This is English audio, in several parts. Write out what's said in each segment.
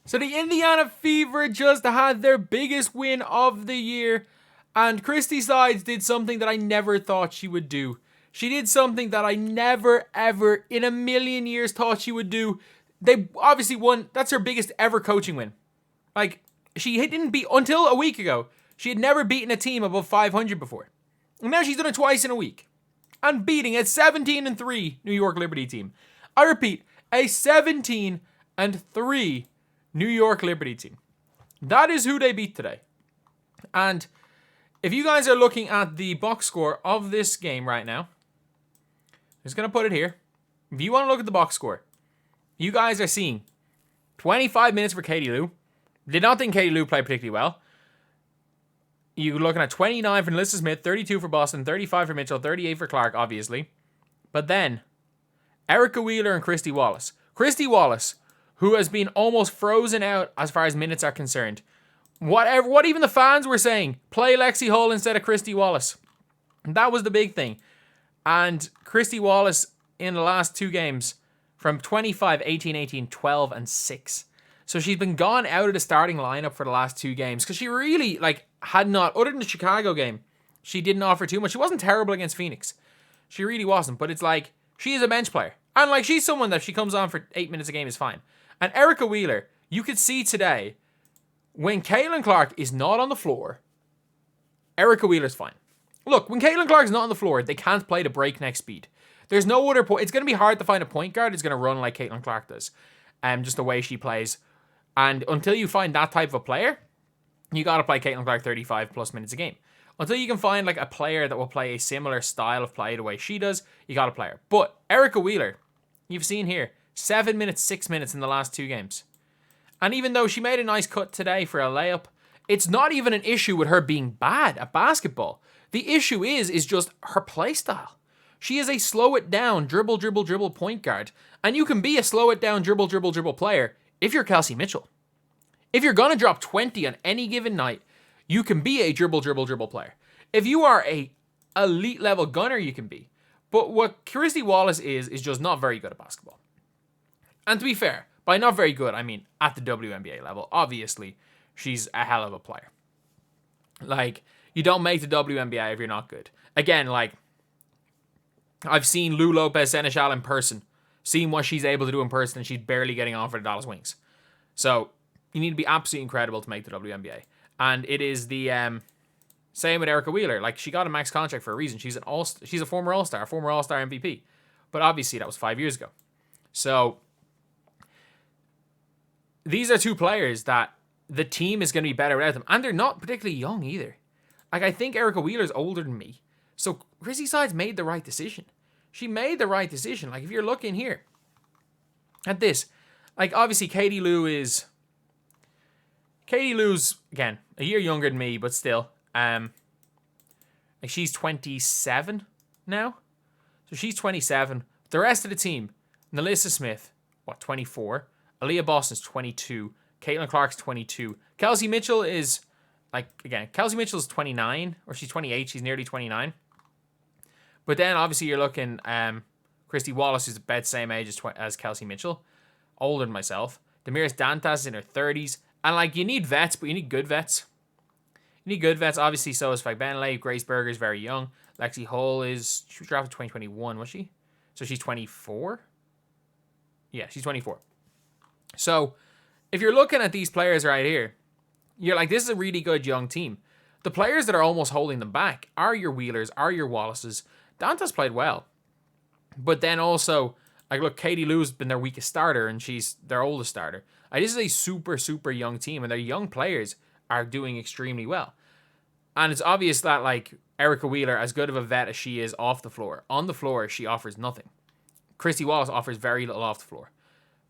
So the Indiana Fever just had their biggest win of the year, and Christie Sides did something that I never thought she would do. She did something that I never, ever in a million years thought she would do. They obviously won. That's her biggest ever coaching win. Like, she didn't beat, until a week ago, she had never beaten a team above 500 before. And now she's done it twice in a week. And beating a 17-3 New York Liberty team. I repeat, a 17-3 New York Liberty team. That is who they beat today. And if you guys are looking at the box score of this game right now, I'm just going to put it here. If you want to look at the box score, you guys are seeing 25 minutes for Katie Lou. Did not think Katie Lou played particularly well. You're looking at 29 for Alyssa Smith, 32 for Boston, 35 for Mitchell, 38 for Clark, obviously. But then, Erica Wheeler and Christy Wallace. Christy Wallace, who has been almost frozen out as far as minutes are concerned. What even the fans were saying, play Lexi Hull instead of Christy Wallace. That was the big thing. And Christy Wallace in the last two games, from 25, 18, 18, 12, and 6. So she's been gone out of the starting lineup for the last two games because she really, had not, other than the Chicago game, she didn't offer too much. She wasn't terrible against Phoenix. She really wasn't, but it's she is a bench player. And she's someone that if she comes on for 8 minutes a game is fine. And Erica Wheeler, you could see today, when Caitlin Clark is not on the floor, Erica Wheeler's fine. Look, when Caitlin Clark is not on the floor, they can't play the breakneck speed. There's no other point. It's going to be hard to find a point guard that's going to run like Caitlin Clark does. Just the way she plays. And until you find that type of a player, you got to play Caitlin Clark 35 plus minutes a game. Until you can find a player that will play a similar style of play the way she does, you got to play her. But Erica Wheeler, you've seen here, 7 minutes, 6 minutes in the last two games. And even though she made a nice cut today for a layup, it's not even an issue with her being bad at basketball. The issue is just her play style. She is a slow it down, dribble point guard. And you can be a slow it down, dribble player if you're Kelsey Mitchell. If you're going to drop 20 on any given night, you can be a dribble player. If you are a elite level gunner, you can be. But what Christy Wallace is just not very good at basketball. And to be fair, by not very good, I mean at the WNBA level. Obviously, she's a hell of a player. You don't make the WNBA if you're not good. Again, I've seen Lou Lopez Seneschal in person, seen what she's able to do in person, and she's barely getting on for the Dallas Wings. So, you need to be absolutely incredible to make the WNBA. And it is the same with Erica Wheeler. She got a max contract for a reason. She's a former All-Star, former All-Star MVP. But obviously, that was 5 years ago. So, these are two players that the team is going to be better without them. And they're not particularly young either. I think Erica Wheeler's older than me. So, Christie Sides made the right decision. She made the right decision. If you're looking here at this, obviously Katie Lou's, again, a year younger than me, but still, she's 27 now. So she's 27. The rest of the team, Alyssa Smith, 24. Aaliyah Boston's 22. Caitlin Clark's 22. Kelsey Mitchell is, Kelsey Mitchell's 29, or she's 28. She's nearly 29. But then, obviously, you're looking, Christy Wallace is about the same age as Kelsey Mitchell. Older than myself. Damiris Dantas is in her 30s. And, you need vets, but you need good vets. You need good vets. Obviously, so is Fagbenle. Grace Berger is very young. Lexi Hull she was drafted 2021, was she? So she's 24? Yeah, she's 24. So, if you're looking at these players right here, you're this is a really good young team. The players that are almost holding them back are your Wheelers, are your Wallaces. Dantas played well. But then also, look, Katie Lou's been their weakest starter, and she's their oldest starter. This is a super young team, and their young players are doing extremely well. And it's obvious that, Erica Wheeler, as good of a vet as she is off the floor, on the floor, she offers nothing. Christy Wallace offers very little off the floor.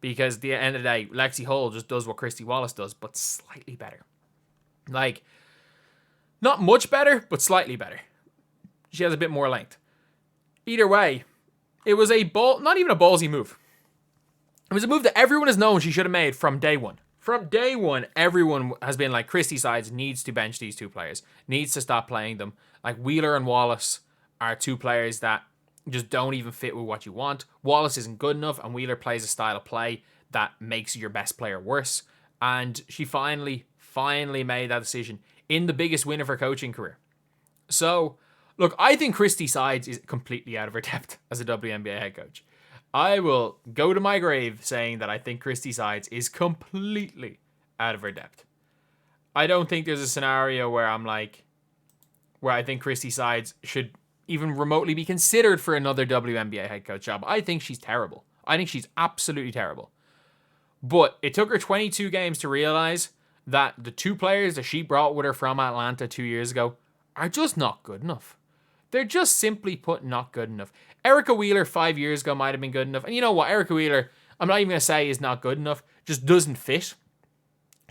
Because at the end of the day, Lexi Hull just does what Christy Wallace does, but slightly better. Not much better, but slightly better. She has a bit more length. Either way, it was not even a ballsy move. It was a move that everyone has known she should have made from day one. From day one, everyone has been Christie Sides needs to bench these two players. Needs to stop playing them. Wheeler and Wallace are two players that just don't even fit with what you want. Wallace isn't good enough, and Wheeler plays a style of play that makes your best player worse. And she finally made that decision in the biggest win of her coaching career. So, look, I think Christie Sides is completely out of her depth as a WNBA head coach. I will go to my grave saying that I think Christie Sides is completely out of her depth. I don't think there's a scenario where I think Christie Sides should even remotely be considered for another WNBA head coach job. I think she's terrible. I think she's absolutely terrible. But it took her 22 games to realize that the two players that she brought with her from Atlanta 2 years ago are just not good enough. They're just simply put not good enough. Erica Wheeler 5 years ago might have been good enough. And you know what? Erica Wheeler, I'm not even going to say is not good enough. Just doesn't fit.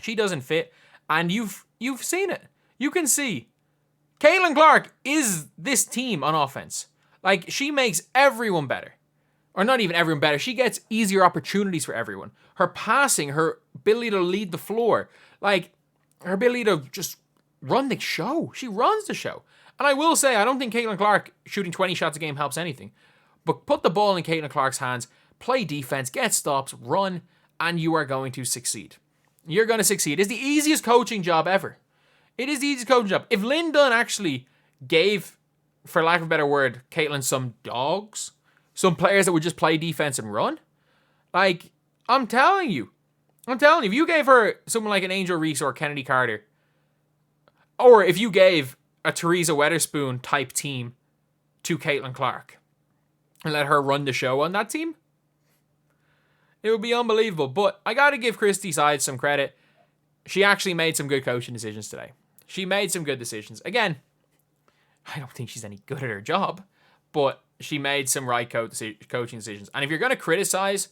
She doesn't fit. And you've seen it. You can see Caitlin Clark is this team on offense. Like, she makes everyone better. Or not even everyone better. She gets easier opportunities for everyone. Her passing, her ability to lead the floor, like her ability to just run the show. She runs the show. And I will say, I don't think Caitlin Clark shooting 20 shots a game helps anything. But put the ball in Caitlin Clark's hands, play defense, get stops, run, and you are going to succeed. You're going to succeed. It's the easiest coaching job ever. It is the easiest coaching job. If Lynn Dunn actually gave, for lack of a better word, Caitlin some dogs, some players that would just play defense and run, like, I'm telling you, if you gave her someone like an Angel Reese or Kennedy Carter, or if you gave a Teresa Weatherspoon type team to Caitlin Clark and let her run the show on that team, it would be unbelievable. But I got to give Christie Sides some credit. She actually made some good coaching decisions today. She made some good decisions. Again, I don't think she's any good at her job, but she made some right coaching decisions. And if you're going to criticize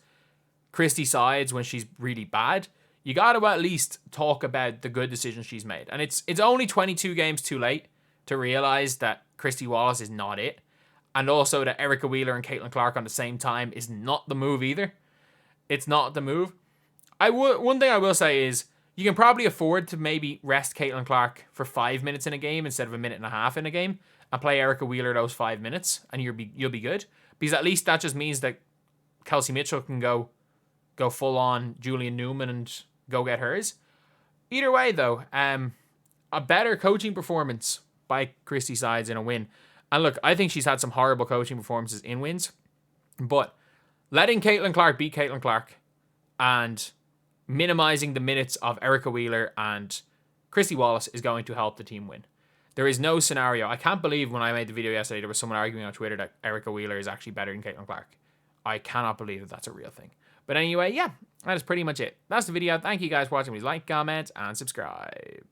Christie Sides when she's really bad, you got to at least talk about the good decisions she's made. And it's only 22 games too late to realize that Christy Wallace is not it. And also that Erica Wheeler and Caitlin Clark on the same time is not the move either. It's not the move. One thing I will say is you can probably afford to maybe rest Caitlin Clark for 5 minutes in a game instead of a minute and a half in a game and play Erica Wheeler those 5 minutes and you'll be good. Because at least that just means that Kelsey Mitchell can go full on Julian Newman and go get hers. Either way though, a better coaching performance by Christie Sides in a win. And look, I think she's had some horrible coaching performances in wins, but letting Caitlin Clark beat Caitlin Clark and minimizing the minutes of Erica Wheeler and Christy Wallace is going to help the team win. There is no scenario. I can't believe when I made the video yesterday, there was someone arguing on Twitter that Erica Wheeler is actually better than Caitlin Clark. I cannot believe that that's a real thing. But anyway, yeah, that is pretty much it. That's the video. Thank you guys for watching. Please like, comment, and subscribe.